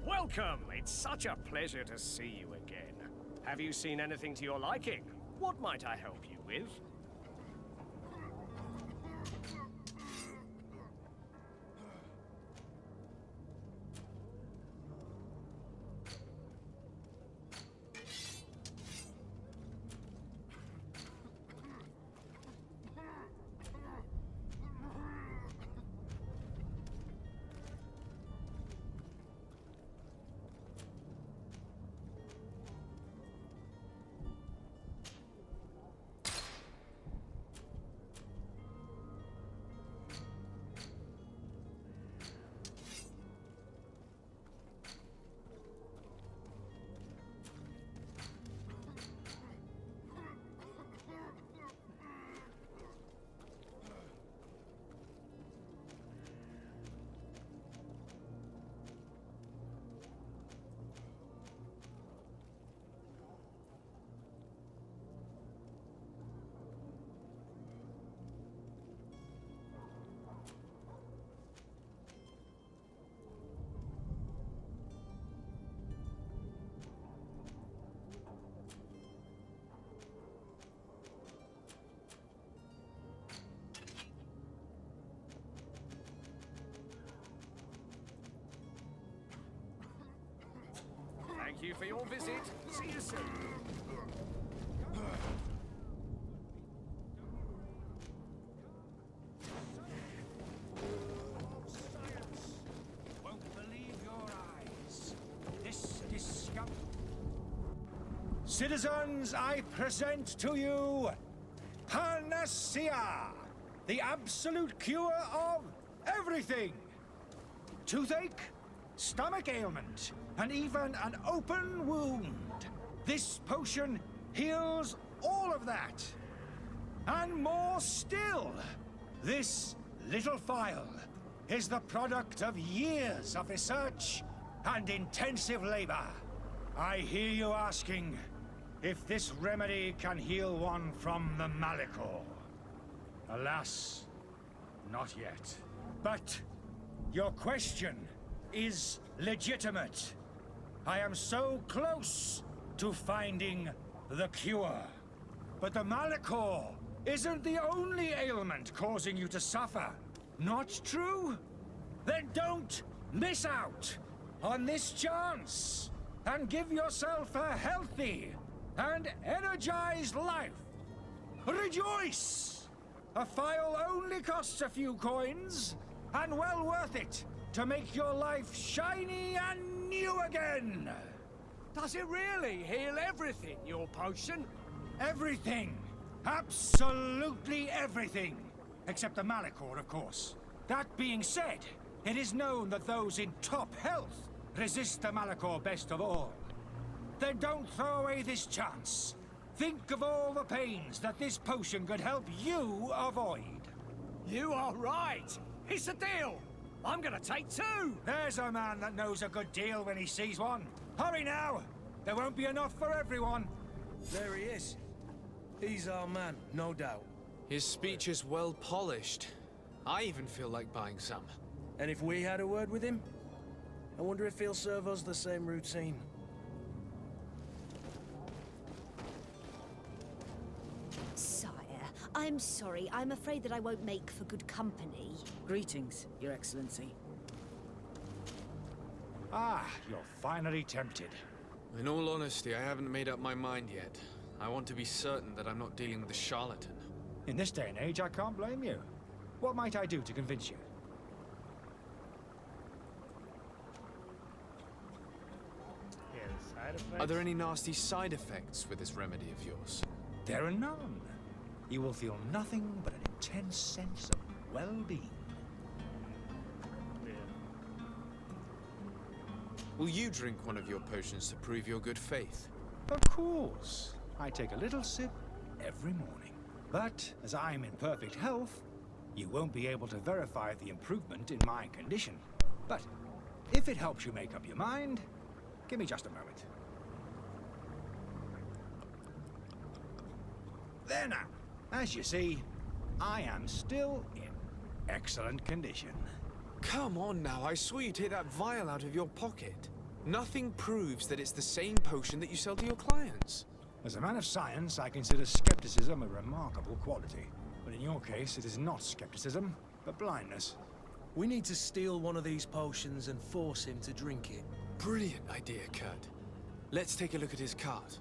Welcome! It's such a pleasure to see you again. Have you seen anything to your liking? What might I help you with? Thank you for your visit. See you soon. Won't believe your eyes. This discovery. Citizens, I present to you Panacea, the absolute cure of everything. Toothache, stomach ailment, and even an open wound. This potion heals all of that. And more still. This little phial is the product of years of research and intensive labor. I hear you asking if this remedy can heal one from the Malachor. Alas, not yet. But your question is legitimate. I am so close to finding the cure. But the Malachor isn't the only ailment causing you to suffer. Not true? Then don't miss out on this chance and give yourself a healthy and energized life. Rejoice! A phial only costs a few coins, and well worth it to make your life shiny and new again! Does it really heal everything, your potion? Everything! Absolutely everything! Except the Malachor, of course. That being said, it is known that those in top health resist the Malachor best of all. Then don't throw away this chance. Think of all the pains that this potion could help you avoid. You are right! It's a deal! I'm gonna take two! There's a man that knows a good deal when he sees one. Hurry now! There won't be enough for everyone. There he is. He's our man, no doubt. His speech is well polished. I even feel like buying some. And if we had a word with him? I wonder if he'll serve us the same routine. Sire, I'm sorry. I'm afraid that I won't make for good company. Greetings, Your Excellency. Ah, you're finally tempted. In all honesty, I haven't made up my mind yet. I want to be certain that I'm not dealing with a charlatan. In this day and age, I can't blame you. What might I do to convince you? Are there any nasty side effects with this remedy of yours? There are none. You will feel nothing but an intense sense of well-being. Will you drink one of your potions to prove your good faith? Of course. I take a little sip every morning. But as I'm in perfect health, you won't be able to verify the improvement in my condition. But if it helps you make up your mind, give me just a moment. There now. As you see, I am still in excellent condition. Come on now, I swear you take that vial out of your pocket. Nothing proves that it's the same potion that you sell to your clients. As a man of science, I consider skepticism a remarkable quality. But in your case, it is not skepticism, but blindness. We need to steal one of these potions and force him to drink it. Brilliant idea, Kurt. Let's take a look at his cart.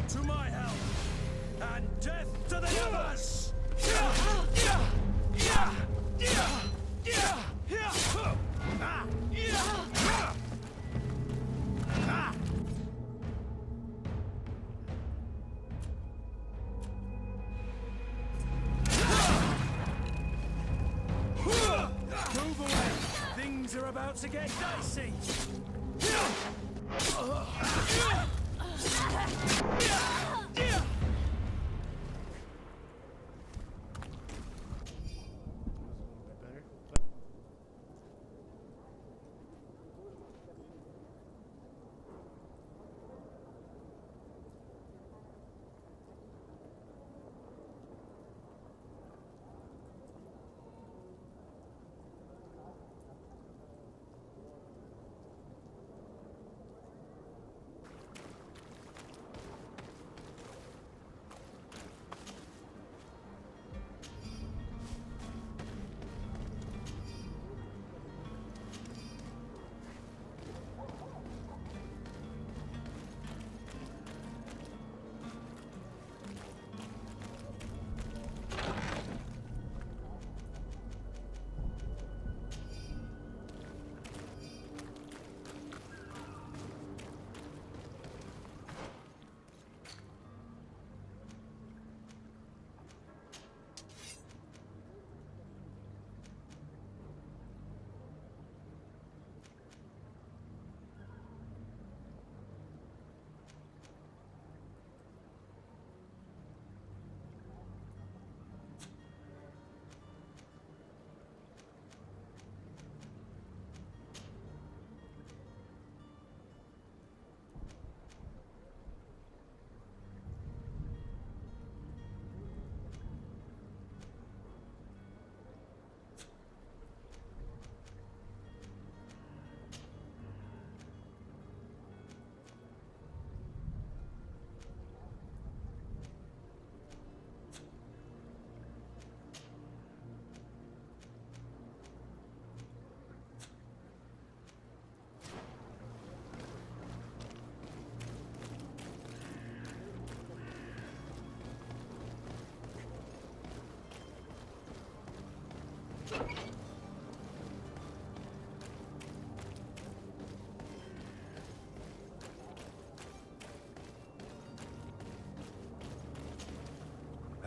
To my help, and death to the others! Move away! Things are about to get dicey!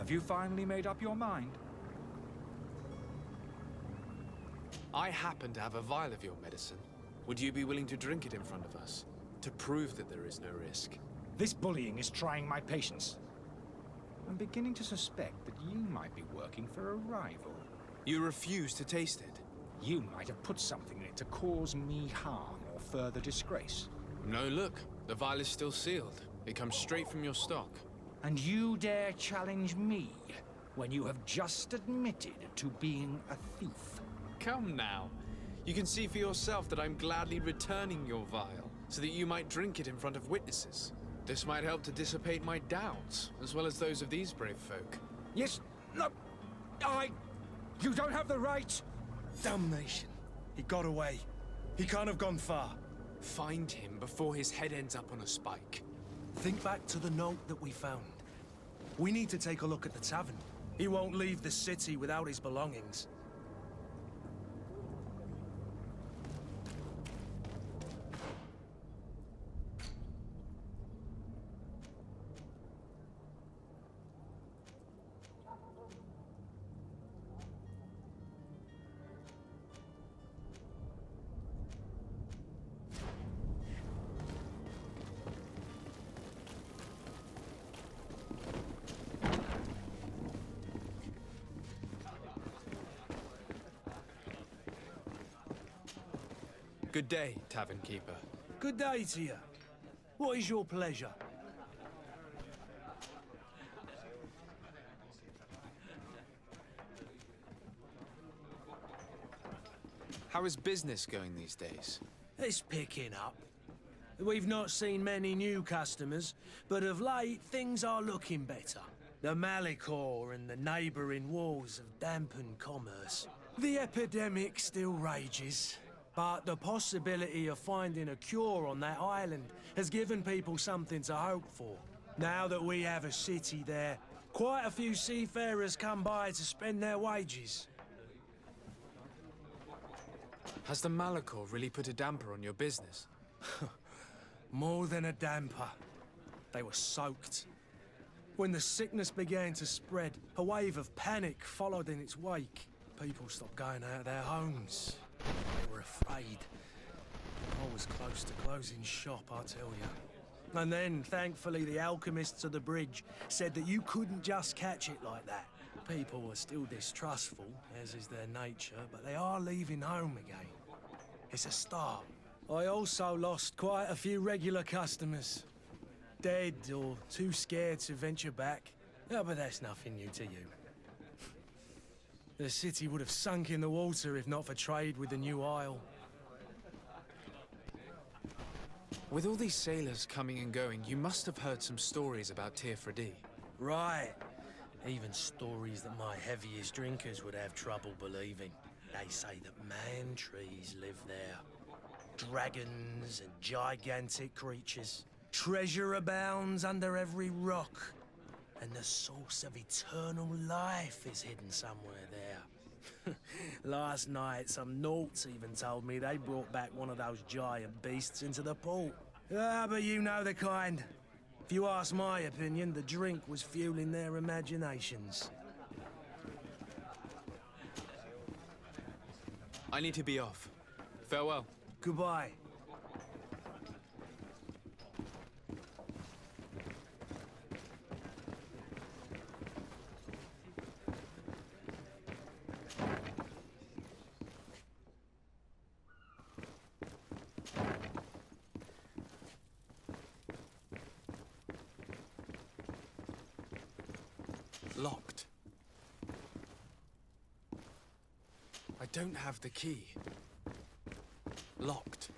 Have you finally made up your mind? I happen to have a vial of your medicine. Would you be willing to drink it in front of us? To prove that there is no risk? This bullying is trying my patience. I'm beginning to suspect that you might be working for a rival. You refuse to taste it? You might have put something in it to cause me harm or further disgrace. No, look. The vial is still sealed. It comes straight from your stock. And you dare challenge me when you have just admitted to being a thief? Come now. You can see for yourself that I'm gladly returning your vial, so that you might drink it in front of witnesses. This might help to dissipate my doubts, as well as those of these brave folk. Yes, no, you don't have the right. Damnation. He got away. He can't have gone far. Find him before his head ends up on a spike. Think back to the note that we found. We need to take a look at the tavern. He won't leave the city without his belongings. Good day, tavern keeper. Good day to you. What is your pleasure? How is business going these days? It's picking up. We've not seen many new customers, but of late things are looking better. The Malicor and the neighbouring wars have dampened commerce. The epidemic still rages, but the possibility of finding a cure on that island has given people something to hope for. Now that we have a city there, quite a few seafarers come by to spend their wages. Has the Malicor really put a damper on your business? More than a damper. They were soaked. When the sickness began to spread, a wave of panic followed in its wake. People stopped going out of their homes. They were afraid. I was close to closing shop, I tell you. And then, thankfully, the alchemists of the bridge said that you couldn't just catch it like that. People are still distrustful, as is their nature, but they are leaving home again. It's a start. I also lost quite a few regular customers. Dead or too scared to venture back. Oh, but that's nothing new to you. The city would have sunk in the water if not for trade with the new isle. With all these sailors coming and going, you must have heard some stories about Tirfredi. Right. Even stories that my heaviest drinkers would have trouble believing. They say that man-trees live there. Dragons and gigantic creatures. Treasure abounds under every rock. And the source of eternal life is hidden somewhere there. Last night, some Nauts even told me they brought back one of those giant beasts into the port. Ah, but you know the kind. If you ask my opinion, the drink was fueling their imaginations. I need to be off. Farewell. Goodbye. Locked. I don't have the key. Locked.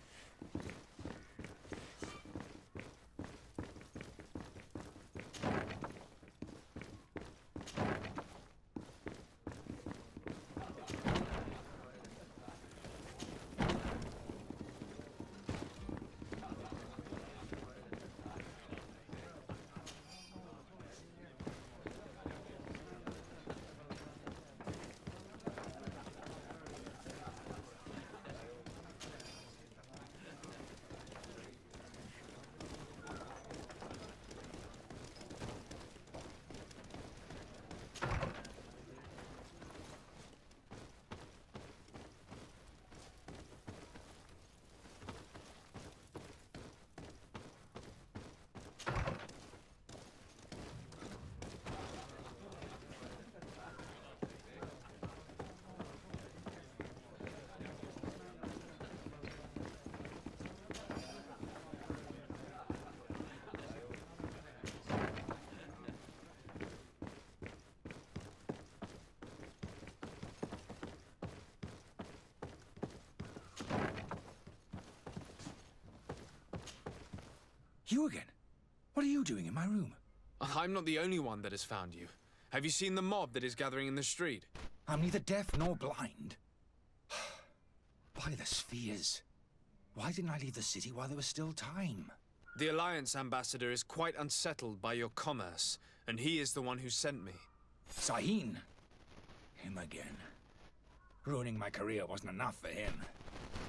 You again? What are you doing in my room? I'm not the only one that has found you. Have you seen the mob that is gathering in the street? I'm neither deaf nor blind. By the spheres. Why didn't I leave the city while there was still time? The Alliance ambassador is quite unsettled by your commerce, and he is the one who sent me. Sahin. Him again. Ruining my career wasn't enough for him.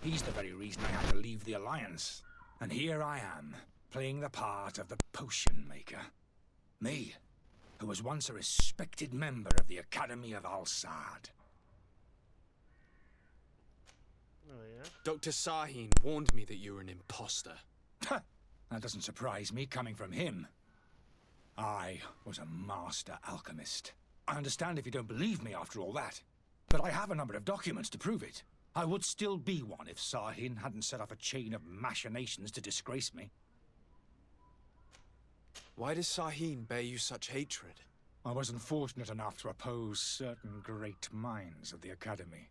He's the very reason I had to leave the Alliance. And here I am, playing the part of the potion maker. Me, who was once a respected member of the Academy of Al-Sad. Oh, yeah? Dr. Sahin warned me that you were an imposter. That doesn't surprise me, coming from him. I was a master alchemist. I understand if you don't believe me after all that, but I have a number of documents to prove it. I would still be one if Sahin hadn't set off a chain of machinations to disgrace me. Why does Sahin bear you such hatred? I wasn't fortunate enough to oppose certain great minds of the Academy,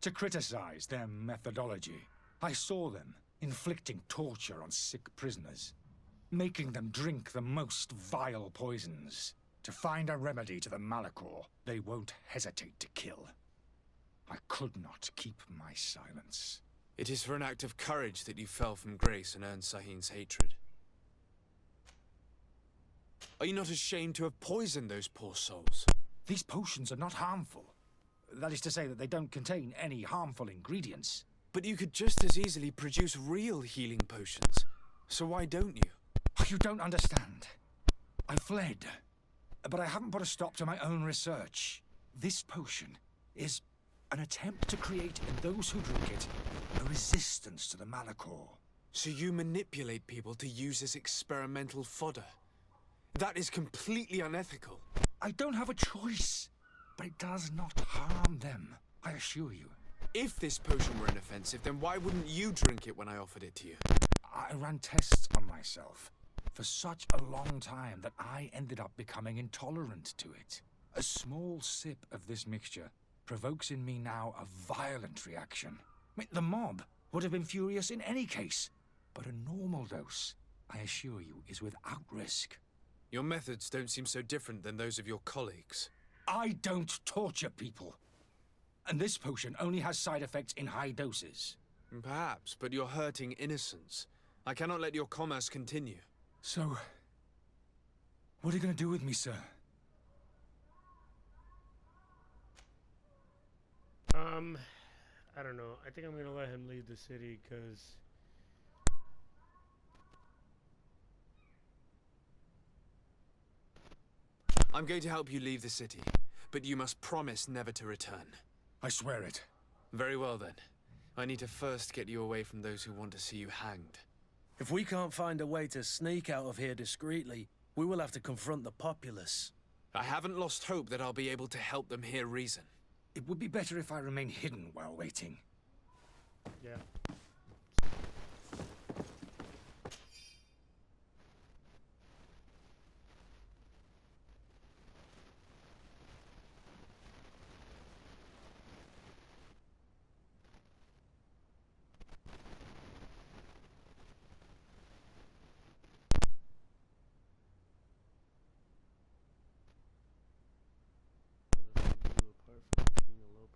to criticize their methodology. I saw them inflicting torture on sick prisoners, making them drink the most vile poisons. To find a remedy to the Malachor, they won't hesitate to kill. I could not keep my silence. It is for an act of courage that you fell from grace and earned Sahin's hatred. Are you not ashamed to have poisoned those poor souls? These potions are not harmful. That is to say that they don't contain any harmful ingredients. But you could just as easily produce real healing potions. So why don't you? You don't understand. I fled, but I haven't put a stop to my own research. This potion is an attempt to create in those who drink it a resistance to the Malachor. So you manipulate people to use as experimental fodder? That is completely unethical. I don't have a choice, but it does not harm them, I assure you. If this potion were inoffensive, then why wouldn't you drink it when I offered it to you? I ran tests on myself for such a long time that I ended up becoming intolerant to it. A small sip of this mixture provokes in me now a violent reaction. I mean, the mob would have been furious in any case, but a normal dose, I assure you, is without risk. Your methods don't seem so different than those of your colleagues. I don't torture people. And this potion only has side effects in high doses. Perhaps, but you're hurting innocents. I cannot let your commerce continue. So, what are you going to do with me, sir? I don't know. I think I'm gonna let him leave the city, because... I'm going to help you leave the city, but you must promise never to return. I swear it. Very well then. I need to first get you away from those who want to see you hanged. If we can't find a way to sneak out of here discreetly, we will have to confront the populace. I haven't lost hope that I'll be able to help them hear reason. It would be better if I remain hidden while waiting. Yeah. Apart from being a low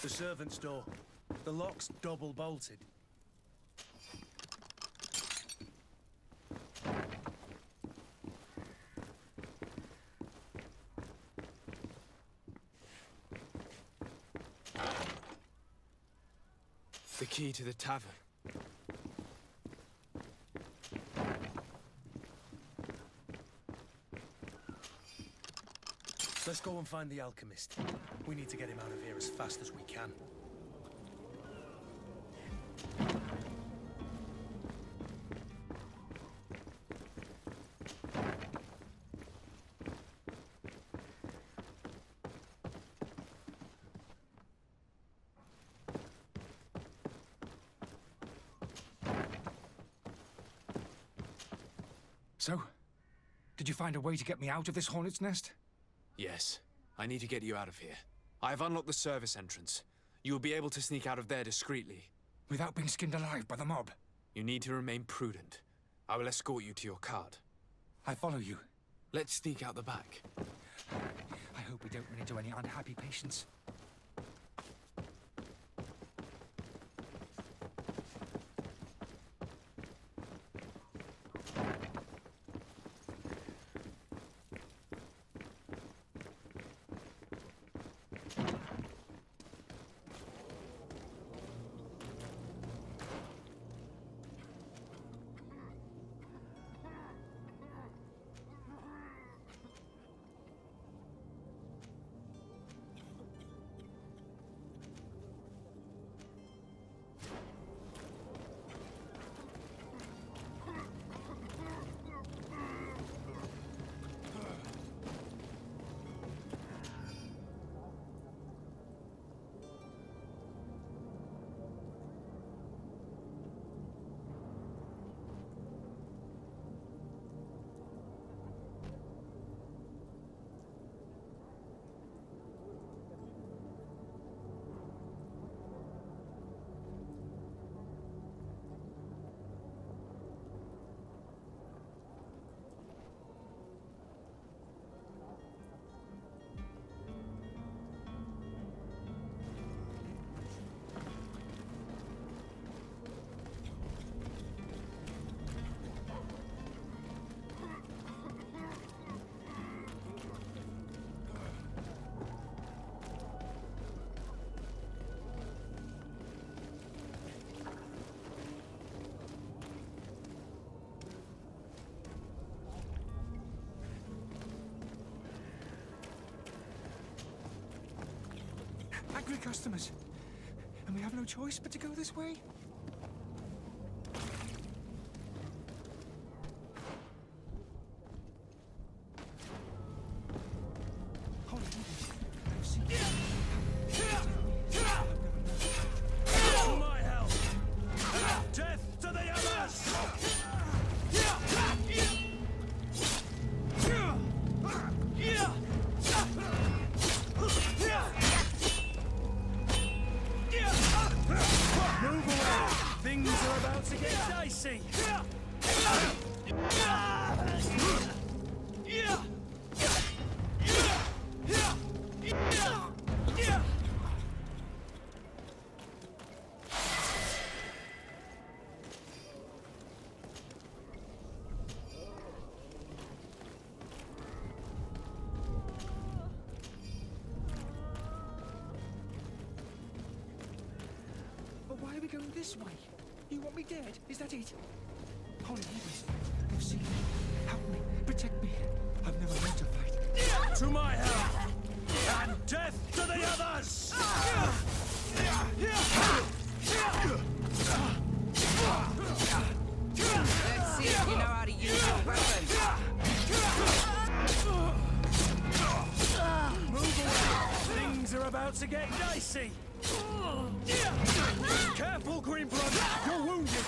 The servant's door. The lock's double bolted. The key to the tavern. Let's go and find the alchemist. We need to get him out of here as fast as we can. So, did you find a way to get me out of this hornet's nest? Yes. I need to get you out of here. I have unlocked the service entrance. You will be able to sneak out of there discreetly. Without being skinned alive by the mob? You need to remain prudent. I will escort you to your cart. I follow you. Let's sneak out the back. I hope we don't run into any unhappy patients. Angry customers. And we have no choice but to go this way? Holy Mother, I've seen To my help! Death to the others! Move away! Things are about to get dicey! But why are we going this way? You want me dead? Is that it? Holy Mother, I've seen you. Help me. Protect me. I've never learned to fight. To my help! And death to the others! Let's see if you know how to use your weapons. Move away! Things are about to get dicey! Careful, GreedFall! You're wounded!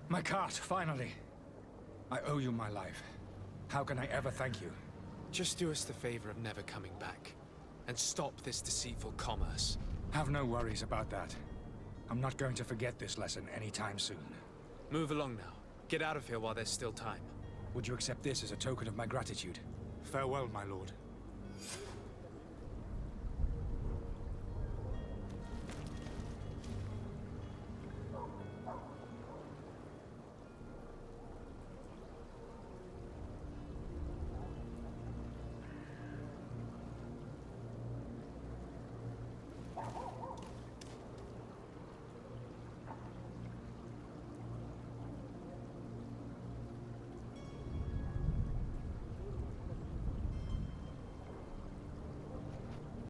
My cart, finally. I owe you my life. How can I ever thank you? Just do us the favor of never coming back. And stop this deceitful commerce. Have no worries about that. I'm not going to forget this lesson anytime soon. Move along now. Get out of here while there's still time. Would you accept this as a token of my gratitude? Farewell, my lord.